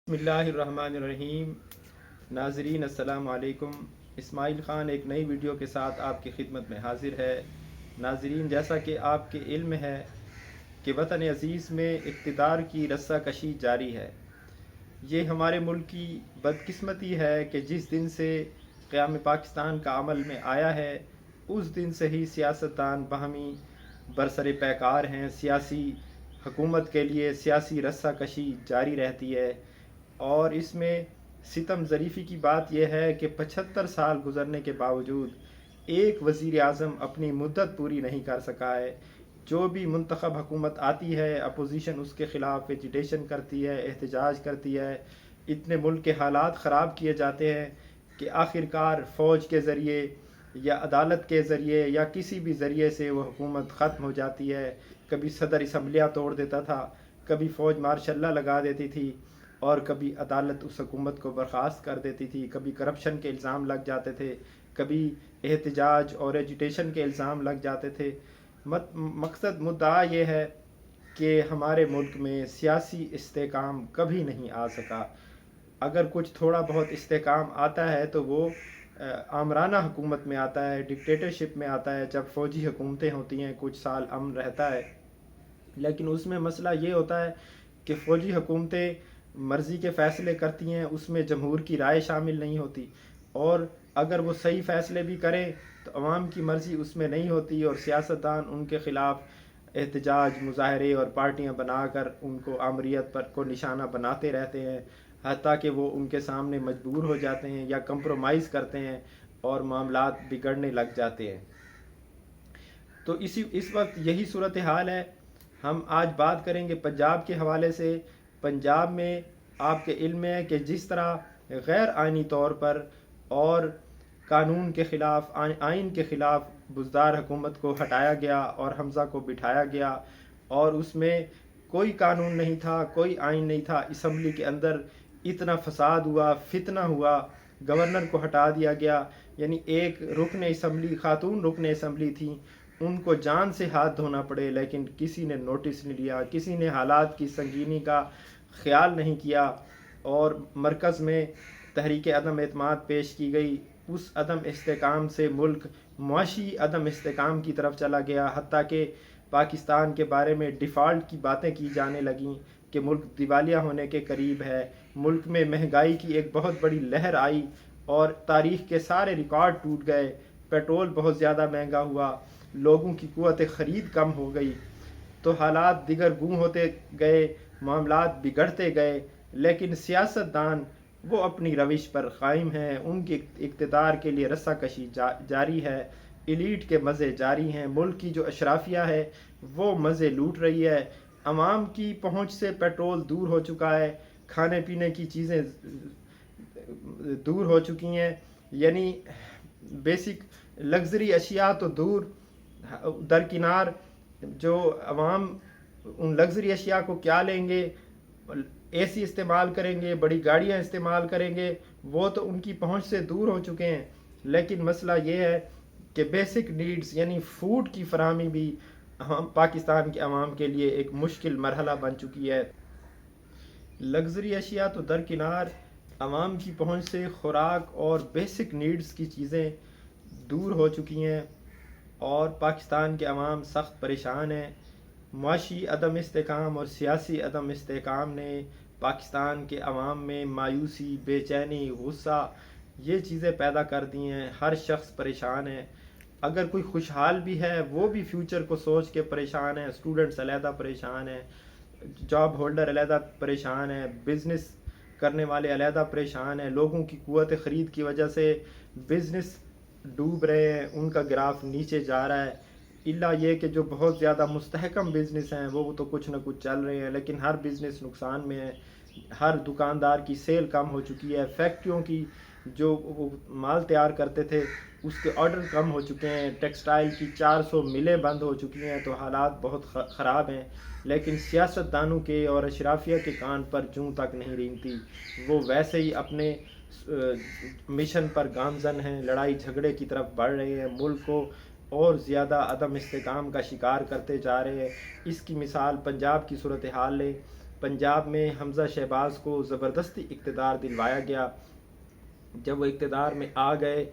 بسم اللہ الرحمن الرحیم۔ ناظرین السلام علیکم۔ اسماعیل خان ایک نئی ویڈیو کے ساتھ آپ کی خدمت میں حاضر ہے۔ ناظرین، جیسا کہ آپ کے علم ہے کہ وطن عزیز میں اقتدار کی رسہ کشی جاری ہے۔ یہ ہمارے ملک کی بدقسمتی ہے کہ جس دن سے قیام پاکستان کا عمل میں آیا ہے اس دن سے ہی سیاستدان باہمی برسر پیکار ہیں۔ سیاسی حکومت کے لیے سیاسی رسہ کشی جاری رہتی ہے، اور اس میں ستم ظریفی کی بات یہ ہے کہ 75 سال گزرنے کے باوجود ایک وزیر اعظم اپنی مدت پوری نہیں کر سکا ہے۔ جو بھی منتخب حکومت آتی ہے، اپوزیشن اس کے خلاف ایجیٹیشن کرتی ہے، احتجاج کرتی ہے۔ اتنے ملک کے حالات خراب کیے جاتے ہیں کہ آخرکار فوج کے ذریعے یا عدالت کے ذریعے یا کسی بھی ذریعے سے وہ حکومت ختم ہو جاتی ہے۔ کبھی صدر اسمبلیاں توڑ دیتا تھا، کبھی فوج مارشل لا لگا دیتی تھی، اور کبھی عدالت اس حکومت کو برخاست کر دیتی تھی۔ کبھی کرپشن کے الزام لگ جاتے تھے، کبھی احتجاج اور ایجیٹیشن کے الزام لگ جاتے تھے۔ مقصد مدعا یہ ہے کہ ہمارے ملک میں سیاسی استحکام کبھی نہیں آ سکا۔ اگر کچھ تھوڑا بہت استحکام آتا ہے تو وہ آمرانہ حکومت میں آتا ہے، ڈکٹیٹرشپ میں آتا ہے، جب فوجی حکومتیں ہوتی ہیں، کچھ سال امن رہتا ہے۔ لیکن اس میں مسئلہ یہ ہوتا ہے کہ فوجی حکومتیں مرضی کے فیصلے کرتی ہیں، اس میں جمہور کی رائے شامل نہیں ہوتی، اور اگر وہ صحیح فیصلے بھی کریں تو عوام کی مرضی اس میں نہیں ہوتی، اور سیاستدان ان کے خلاف احتجاج، مظاہرے اور پارٹیاں بنا کر ان کو آمریت پر کو نشانہ بناتے رہتے ہیں، حتیٰ کہ وہ ان کے سامنے مجبور ہو جاتے ہیں یا کمپرومائز کرتے ہیں اور معاملات بگڑنے لگ جاتے ہیں۔ تو اس وقت یہی صورتحال ہے۔ ہم آج بات کریں گے پنجاب کے حوالے سے۔ پنجاب میں آپ کے علم میں ہے کہ جس طرح غیر آئینی طور پر اور قانون کے خلاف، آئین کے خلاف بزدار حکومت کو ہٹایا گیا اور حمزہ کو بٹھایا گیا، اور اس میں کوئی قانون نہیں تھا، کوئی آئین نہیں تھا۔ اسمبلی کے اندر اتنا فساد ہوا، فتنہ ہوا، گورنر کو ہٹا دیا گیا، یعنی ایک رکن اسمبلی، خاتون رکن اسمبلی تھیں، ان کو جان سے ہاتھ دھونا پڑے، لیکن کسی نے نوٹس نہیں لیا، کسی نے حالات کی سنگینی کا خیال نہیں کیا، اور مرکز میں تحریک عدم اعتماد پیش کی گئی۔ اس عدم استحکام سے ملک معاشی عدم استحکام کی طرف چلا گیا، حتیٰ کہ پاکستان کے بارے میں ڈیفالٹ کی باتیں کی جانے لگیں کہ ملک دیوالیہ ہونے کے قریب ہے۔ ملک میں مہنگائی کی ایک بہت بڑی لہر آئی اور تاریخ کے سارے ریکارڈ ٹوٹ گئے۔ پیٹرول بہت زیادہ مہنگا ہوا، لوگوں کی قوت خرید کم ہو گئی، تو حالات دیگر گوں ہوتے گئے، معاملات بگڑتے گئے۔ لیکن سیاستدان وہ اپنی روش پر قائم ہیں، ان کی اقتدار کے لیے رسہ کشی جاری ہے، ایلیٹ کے مزے جاری ہیں۔ ملک کی جو اشرافیہ ہے وہ مزے لوٹ رہی ہے۔ عوام کی پہنچ سے پیٹرول دور ہو چکا ہے، کھانے پینے کی چیزیں دور ہو چکی ہیں، یعنی بیسک لگژری اشیاء تو دور درکنار، جو عوام ان لگژری اشیاء کو کیا لیں گے، اے سی استعمال کریں گے، بڑی گاڑیاں استعمال کریں گے، وہ تو ان کی پہنچ سے دور ہو چکے ہیں۔ لیکن مسئلہ یہ ہے کہ بیسک نیڈز یعنی فوڈ کی فراہمی بھی پاکستان کے عوام کے لیے ایک مشکل مرحلہ بن چکی ہے۔ لگژری اشیاء تو درکنار، عوام کی پہنچ سے خوراک اور بیسک نیڈز کی چیزیں دور ہو چکی ہیں، اور پاکستان کے عوام سخت پریشان ہیں۔ معاشی عدم استحکام اور سیاسی عدم استحکام نے پاکستان کے عوام میں مایوسی، بے چینی، غصہ، یہ چیزیں پیدا کر دی ہیں۔ ہر شخص پریشان ہے، اگر کوئی خوشحال بھی ہے وہ بھی فیوچر کو سوچ کے پریشان ہے۔ اسٹوڈنٹس علیحدہ پریشان ہیں، جاب ہولڈر علیحدہ پریشان ہیں، بزنس کرنے والے علیحدہ پریشان ہیں۔ لوگوں کی قوت خرید کی وجہ سے بزنس ڈوب رہے ہیں، ان کا گراف نیچے جا رہا ہے، الا یہ کہ جو بہت زیادہ مستحکم بزنس ہیں وہ تو کچھ نہ کچھ چل رہے ہیں، لیکن ہر بزنس نقصان میں ہے۔ ہر دکاندار کی سیل کم ہو چکی ہے، فیکٹریوں کی جو وہ مال تیار کرتے تھے اس کے آرڈر کم ہو چکے ہیں، ٹیکسٹائل کی 400 ملیں بند ہو چکی ہیں، تو حالات بہت خراب ہیں۔ لیکن سیاستدانوں کے اور اشرافیہ کے کان پر جوں تک نہیں رینگتی، وہ ویسے ہی اپنے مشن پر گامزن ہیں، لڑائی جھگڑے کی طرف بڑھ رہے ہیں، ملک کو اور زیادہ عدم استحکام کا شکار کرتے جا رہے ہیں۔ اس کی مثال پنجاب کی صورتحال لیں۔ پنجاب میں حمزہ شہباز کو زبردستی اقتدار دلوایا گیا. جب وہ اقتدار میں آ گئے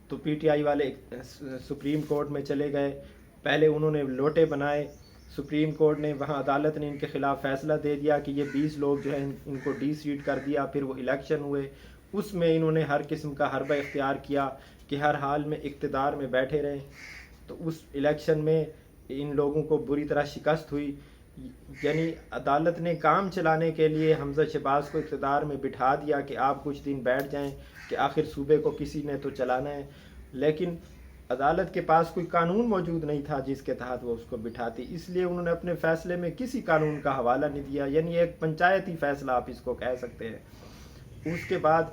تو پی ٹی آئی والے سپریم کورٹ میں چلے گئے. پہلے انہوں نے لوٹے بنائے. سپریم کورٹ نے وہاں عدالت نے ان کے خلاف فیصلہ دے دیا کہ یہ 20 لوگ جو ہیں ان کو ڈی سیٹ کر دیا. پھر وہ الیکشن ہوئے, اس میں انہوں نے ہر قسم کا حربہ اختیار کیا کہ ہر حال میں اقتدار میں بیٹھے رہیں. تو اس الیکشن میں ان لوگوں کو بری طرح شکست ہوئی. یعنی عدالت نے کام چلانے کے لیے حمزہ شہباز کو اقتدار میں بٹھا دیا کہ آپ کچھ دن بیٹھ جائیں کہ آخر صوبے کو کسی نے تو چلانا ہے. لیکن عدالت کے پاس کوئی قانون موجود نہیں تھا جس کے تحت وہ اس کو بٹھاتی, اس لیے انہوں نے اپنے فیصلے میں کسی قانون کا حوالہ نہیں دیا. یعنی ایک پنچایتی فیصلہ آپ اس کو کہہ سکتے ہیں. اس کے بعد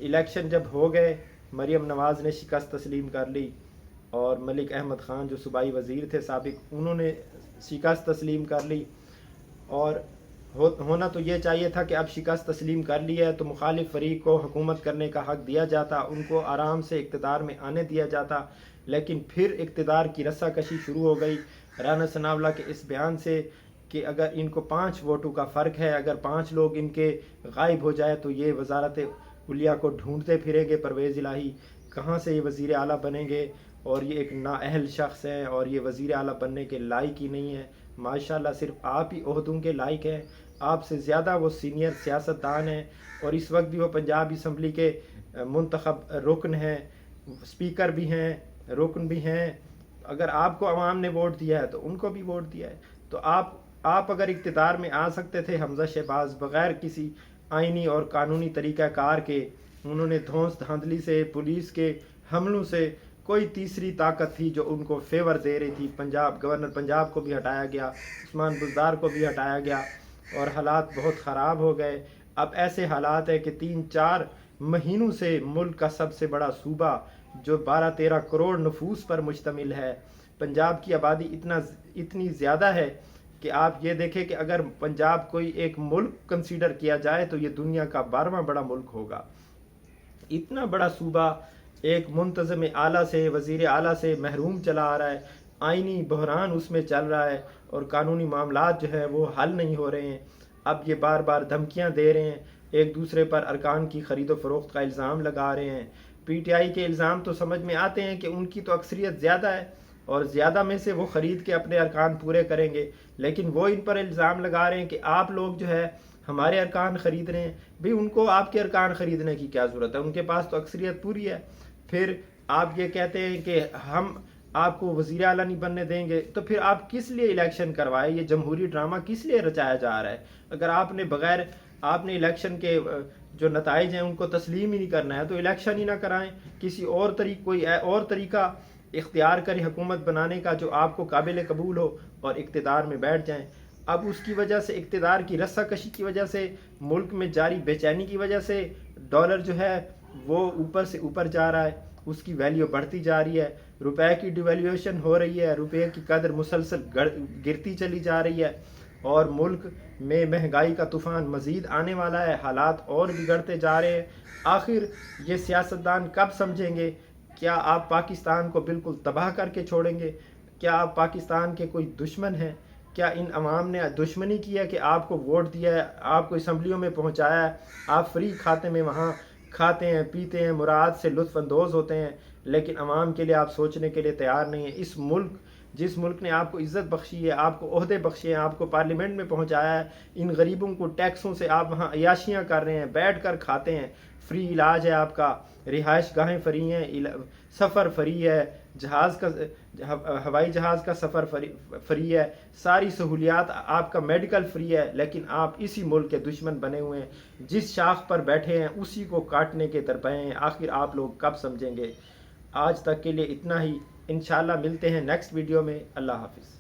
الیکشن جب ہو گئے, مریم نواز نے شکست تسلیم کر لی اور ملک احمد خان جو صوبائی وزیر تھے سابق, انہوں نے شکست تسلیم کر لی. اور ہونا تو یہ چاہیے تھا کہ اب شکست تسلیم کر لی ہے تو مخالف فریق کو حکومت کرنے کا حق دیا جاتا, ان کو آرام سے اقتدار میں آنے دیا جاتا. لیکن پھر اقتدار کی رسا کشی شروع ہو گئی رانا ثناء اللہ کے اس بیان سے کہ اگر ان کو 5 ووٹوں کا فرق ہے, اگر 5 لوگ ان کے غائب ہو جائے تو یہ وزارت علیہ کو ڈھونڈتے پھریں گے. پرویز الہی کہاں سے یہ وزیر اعلیٰ بنیں گے, اور یہ ایک نااہل شخص ہے اور یہ وزیر اعلیٰ بننے کے لائق ہی نہیں ہے. ماشاءاللہ صرف آپ ہی عہدوں کے لائق ہیں, آپ سے زیادہ وہ سینئر سیاست دان ہیں, اور اس وقت بھی وہ پنجاب اسمبلی کے منتخب رکن ہیں, اسپیکر بھی ہیں, رکن بھی ہیں. اگر آپ کو عوام نے ووٹ دیا ہے تو ان کو بھی ووٹ دیا ہے. تو آپ اگر اقتدار میں آ سکتے تھے, حمزہ شہباز بغیر کسی آئینی اور قانونی طریقہ کار کے, انہوں نے دھونس دھاندلی سے, پولیس کے حملوں سے, کوئی تیسری طاقت تھی جو ان کو فیور دے رہی تھی. گورنر پنجاب کو بھی ہٹایا گیا, عثمان بزدار کو بھی ہٹایا گیا, اور حالات بہت خراب ہو گئے. اب ایسے حالات ہے کہ 3-4 مہینوں سے ملک کا سب سے بڑا صوبہ جو 12-13 کروڑ نفوس پر مشتمل ہے, پنجاب کی آبادی اتنی زیادہ ہے کہ آپ یہ دیکھیں کہ اگر پنجاب کوئی ایک ملک کنسیڈر کیا جائے تو یہ دنیا کا 12واں بڑا ملک ہوگا. اتنا بڑا صوبہ ایک منتظم اعلیٰ سے, وزیر اعلیٰ سے محروم چلا آ رہا ہے, آئینی بحران اس میں چل رہا ہے, اور قانونی معاملات جو ہیں وہ حل نہیں ہو رہے ہیں. اب یہ بار بار دھمکیاں دے رہے ہیں, ایک دوسرے پر ارکان کی خرید و فروخت کا الزام لگا رہے ہیں. پی ٹی آئی کے الزام تو سمجھ میں آتے ہیں کہ ان کی تو اکثریت زیادہ ہے اور زیادہ میں سے وہ خرید کے اپنے ارکان پورے کریں گے, لیکن وہ ان پر الزام لگا رہے ہیں کہ آپ لوگ جو ہے ہمارے ارکان خرید رہے ہیں. بھئی ان کو آپ کے ارکان خریدنے کی کیا ضرورت ہے, ان کے پاس تو اکثریت پوری ہے. پھر آپ یہ کہتے ہیں کہ ہم آپ کو وزیر اعلیٰ نہیں بننے دیں گے, تو پھر آپ کس لیے الیکشن کروائے؟ یہ جمہوری ڈرامہ کس لیے رچایا جا رہا ہے؟ اگر آپ نے الیکشن کے جو نتائج ہیں ان کو تسلیم ہی نہیں کرنا ہے تو الیکشن ہی نہ کرائیں, کسی کوئی اور طریقہ اختیار کریں حکومت بنانے کا جو آپ کو قابل قبول ہو, اور اقتدار میں بیٹھ جائیں. اب اس کی وجہ سے, اقتدار کی رسہ کشی کی وجہ سے, ملک میں جاری بے چینی کی وجہ سے ڈالر جو ہے وہ اوپر سے اوپر جا رہا ہے, اس کی ویلیو بڑھتی جا رہی ہے, روپے کی ڈیویلیویشن ہو رہی ہے, روپے کی قدر مسلسل گرتی چلی جا رہی ہے, اور ملک میں مہنگائی کا طوفان مزید آنے والا ہے, حالات اور بگڑتے جا رہے ہیں. آخر یہ سیاستدان کب سمجھیں گے؟ کیا آپ پاکستان کو بالکل تباہ کر کے چھوڑیں گے؟ کیا آپ پاکستان کے کوئی دشمن ہیں؟ کیا ان عوام نے دشمنی کی ہے کہ آپ کو ووٹ دیا ہے, آپ کو اسمبلیوں میں پہنچایا ہے, آپ فری کھاتے میں وہاں کھاتے ہیں, پیتے ہیں, مراد سے لطف اندوز ہوتے ہیں, لیکن عوام کے لیے آپ سوچنے کے لیے تیار نہیں ہیں؟ جس ملک نے آپ کو عزت بخشی ہے, آپ کو عہدے بخشے ہیں, آپ کو پارلیمنٹ میں پہنچایا ہے, ان غریبوں کو ٹیکسوں سے آپ وہاں عیاشیاں کر رہے ہیں, بیٹھ کر کھاتے ہیں, فری علاج ہے آپ کا, رہائش گاہیں فری ہیں, سفر فری ہے, ہوائی جہاز کا سفر فری ہے, ساری سہولیات آپ کا میڈیکل فری ہے, لیکن آپ اسی ملک کے دشمن بنے ہوئے ہیں. جس شاخ پر بیٹھے ہیں اسی کو کاٹنے کے درپے ہیں. آخر آپ لوگ کب سمجھیں گے؟ آج تک کے لیے اتنا ہی, انشاءاللہ ملتے ہیں نیکسٹ ویڈیو میں. اللہ حافظ.